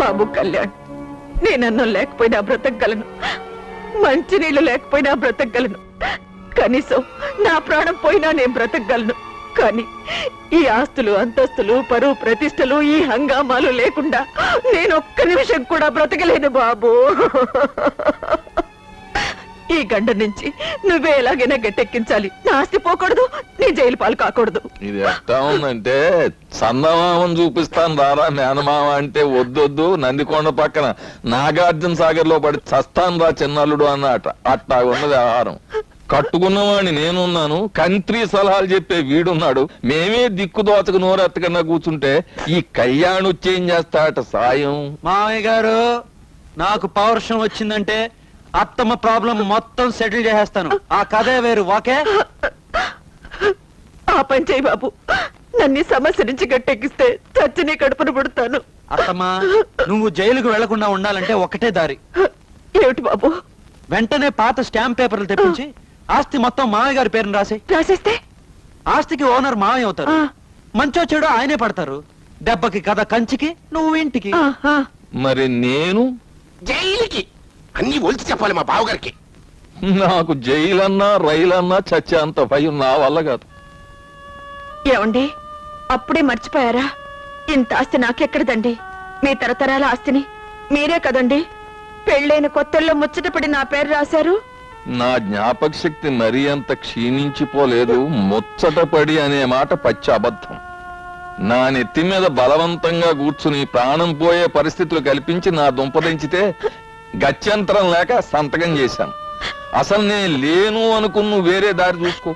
బాబు కళ్యాణ్, నేనన్నం లేకపోయినా బ్రతకగలను, మంచినీళ్ళు లేకపోయినా బ్రతకగలను, కనీసం నా ప్రాణం పోయినా నేను బ్రతకగలను. కానీ ఈ ఆస్తులు, అంతస్తులు, పరువు ప్రతిష్టలు, ఈ హంగామాలు లేకుండా నేను ఒక్క నిమిషం కూడా బ్రతకలేను బాబు. ఈ గండ నుంచి నువ్వే ఎలాగైనా గట్టెక్కించాలి. నా ఆస్తి పోకూడదు, నీ జైలు పాలు కాకూడదు. ఇది ఎట్టా ఉందంటే చందమామని చూపిస్తాను రారా మేనమామ అంటే వద్దొద్దు, నందికొండ పక్కన నాగార్జున సాగర్ లో పడి చస్తాను రా చిన్నల్లుడు అన్నట. అట్టా ఉన్నది ఆహారం. కట్టుకున్నవాడిని నేనున్నాను, కంత్రి సలహాలు చెప్పే వీడున్నాడు. మేమే దిక్కుదోచకు నోరెత్తకన్నా కూర్చుంటే ఈ కళ్యాణ్ వచ్చి ఏం చేస్తాట సాయం. మామయ్య గారు, నాకు పౌరుషం వచ్చిందంటే అత్తమ్మ ప్రాబ్లం మొత్తం సెటిల్ చేసేస్తాను. ఆ కథే వేరు. ఓకే, ఆ పని చేయి బాబు. నన్ను సమస్య నుంచి గట్టెక్కిస్తే చచ్చి నీ కడుపును పుడతాను. అత్తమ్మ, నువ్వు జైలుకు వెళ్లకుండా ఉండాలంటే ఒకటే దారి. ఏమిటి బాబు? వెంటనే పాత స్టాంప్ పేపర్లు తెప్పించి ఆస్తి మొత్తం మామయ్య గారి పేరును రాసేస్తే ఆస్తికి ఓనర్ మామయ్య అవుతారు. మంచో చెడు ఆయనే పడతారు. దెబ్బకి కథ కంచికి, నువ్వు ఇంటికి. మరి నేను జైలుకి అన్ని ఒలిచి చెప్పాలి మా బావగారికి. నాకు జైలన్నా రైలన్నా చచ్చే అంత భయం నా వల్ల కాదు. ఏమండి, అప్పుడే మర్చిపోయారా? ఇంత ఆస్తి నాకెక్కడదండి. మీ తరతరాల ఆస్తిని మీరే కదండి పెళ్ళైన కొత్తల్లో ముచ్చటపడి నా పేరు రాశారు. నా జ్ఞాపక శక్తి మరీ అంత క్షీణించిపోలేదు. ముచ్చటపడి అనే మాట పచ్చి అబద్ధం. నా నెత్తి మీద బలవంతంగా కూర్చుని ప్రాణం పోయే పరిస్థితులు కల్పించి నా దుంపదించితే గత్యంతరం లేక సంతకం చేశాను. అసలు నేను లేను అనుకున్న వేరే దారి చూసుకో.